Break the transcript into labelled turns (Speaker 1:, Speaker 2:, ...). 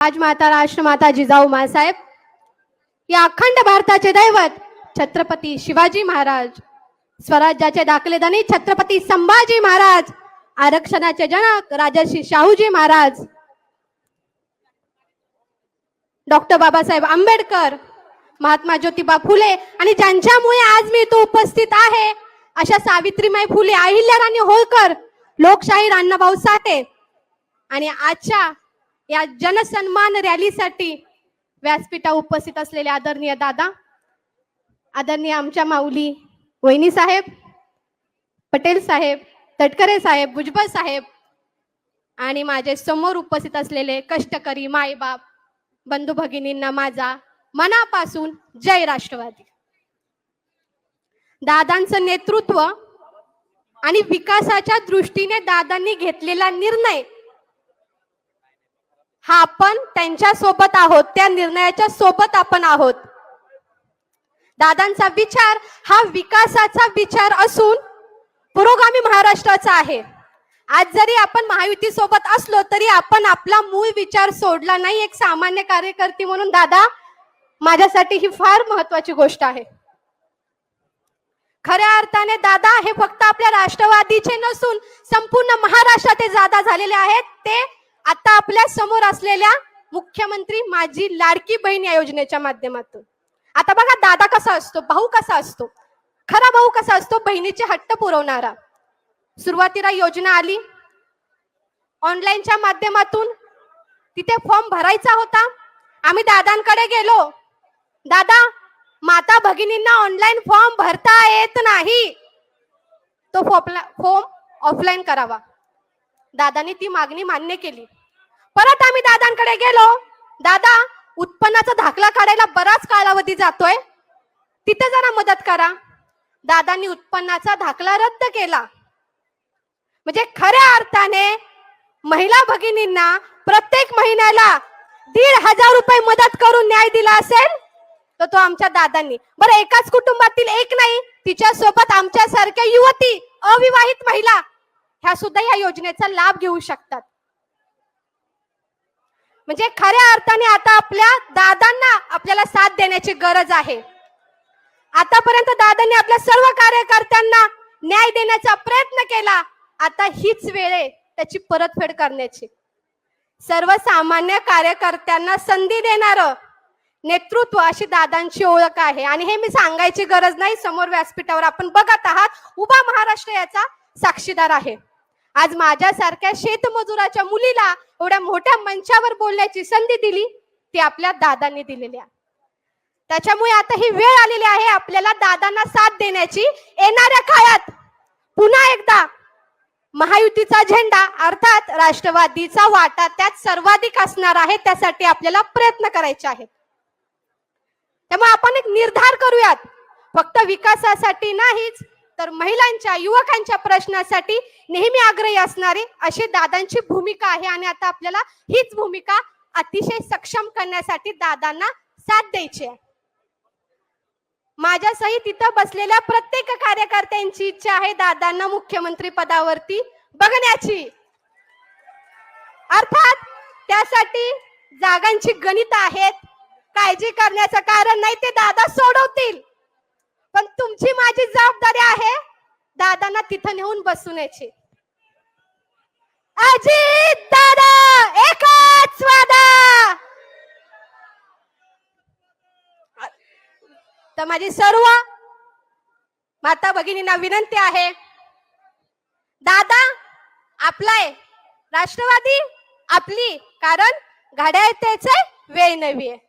Speaker 1: राजमाता राष्ट्रमाता जिजाऊ माँसाहेब या अखंड भारताचे दैवत छत्रपती शिवाजी महाराज, स्वराज्याचे दाखलेदानी छत्रपती संभाजी महाराज, आरक्षणाचे जनक राजर्षी शाहूजी महाराज, डॉक्टर बाबासाहेब आंबेडकर, महात्मा ज्योतिबा फुले आणि ज्यांच्यामुळे आज मी इथे उपस्थित आहे अशा सावित्रीबाई फुले, अहिल्याराणी होळकर, लोकशाहीर अण्णाभाऊ साठे आणि आजच्या या जनसन्मान रॅलीसाठी व्यासपीठावर उपस्थित असलेले आदरणीय दादा, आदरणीय आमच्या माऊली वहिनी साहेब, पटेल साहेब, तटकरे साहेब, भुजबळ साहेब आणि माझे समोर उपस्थित असलेले कष्टकरी मायबाप बंधू भगिनींना माझा मनापासून जय राष्ट्रवादी. दादांचं नेतृत्व आणि विकासाच्या दृष्टीने दादांनी घेतलेला निर्णय हा आपण त्यांच्या सोबत आहोत, त्या निर्णयाच्या सोबत आपण आहोत. दादांचा विचार हा विकासाचा विचार असून पुरोगामी महाराष्ट्राचा आहे. आज जरी आपण महायुती सोबत असलो तरी आपण आपला मूळ विचार सोडला नाही. एक सामान्य कार्यकर्ती म्हणून दादा माझ्यासाठी ही फार महत्वाची गोष्ट आहे. खऱ्या अर्थाने दादा हे फक्त आपल्या राष्ट्रवादीचे नसून संपूर्ण महाराष्ट्राचे दादा झालेले आहेत. ते आता आपल्या समोर असलेल्या मुख्यमंत्री माझी लाडकी बहीण या योजनेच्या माध्यमातून. आता बघा दादा कसा असतो, भाऊ कसा असतो, खरा भाऊ कसा असतो, बहिणीचे हट्ट पुरवणारा. सुरुवातीला योजना आली ऑनलाईनच्या माध्यमातून, तिथे फॉर्म भरायचा होता. आम्ही दादांकडे गेलो, दादा माता भगिनींना ऑनलाईन फॉर्म भरता येत नाही, तो फॉर्म ऑफलाईन करावा. दादांनी ती मागणी मान्य केली. परत आम्ही दादांकडे गेलो, दादा उत्पन्नाचा दाखला काढायला बराच कालावधी जातोय, तिथे जरा मदत करा. दादांनी उत्पन्नाचा दाखला रद्द केला. म्हणजे खऱ्या अर्थाने महिला भगिनींना प्रत्येक महिन्याला 1,500 रुपये मदत करून न्याय दिला असेल तर तो आमच्या दादांनी. बरं, एकाच कुटुंबातील एक नाही, तिच्या सोबत आमच्या सारख्या युवती, अविवाहित महिला ह्या सुद्धा या योजनेचा लाभ घेऊ शकतात. म्हणजे खऱ्या अर्थाने आता आपल्या दादांना आपल्याला साथ देण्याची गरज आहे. आतापर्यंत दादांनी आपल्या सर्व कार्यकर्त्यांना न्याय देण्याचा प्रयत्न केला. आता हीच वेळ आहे त्याची परतफेड करण्याची. सर्वसामान्य कार्यकर्त्यांना संधी देणारं नेतृत्व अशी दादांची ओळख आहे. आणि हे मी सांगायची गरज नाही, समोर व्यासपीठावर आपण बघत आहात, उभा महाराष्ट्र याचा साक्षीदार आहे. आज माझ्यासारख्या शेतमजुराच्या मुलीला एवढ्या मोठ्या मंचावर बोलण्याची संधी दिली ती आपल्या दादांनी दिलेली आहे. त्याच्यामुळे आता ही वेळ आलेली आहे आपल्याला दादांना साथ देण्याची. येणाऱ्या काळात पुन्हा एकदा महायुतीचा झेंडा अर्थात राष्ट्रवादीचा वाटा त्यात सर्वाधिक असणार आहे. त्यासाठी आपल्याला प्रयत्न करायचे आहेत. त्यामुळे आपण एक निर्धार करूयात, फक्त विकासासाठी नाहीच तर महिलांच्या, युवकांच्या प्रश्नासाठी नेहमी आग्रही असणारी अशी दादांची भूमिका आहे. आणि आता आपल्याला हीच भूमिका अतिशय सक्षम करण्यासाठी दादांना साथ द्यायची आहे. माझ्यासही तिथं बसलेल्या प्रत्येक कार्यकर्त्यांची इच्छा आहे दादांना मुख्यमंत्री पदावरती बघण्याची. अर्थात त्यासाठी जागांची गणित आहेत, काळजी करण्याचं कारण नाही, ते दादा सोडवतील. पण तुमची माझी जबाबदारी आहे दादांना तिथं नेऊन बसवण्याची. अजित दादा एकच वादा. तर माझी सर्व माता भगिनींना विनंती आहे, दादा आपलाय, राष्ट्रवादी आपली, कारण घड्याळ त्याचे वेळ नव्हे.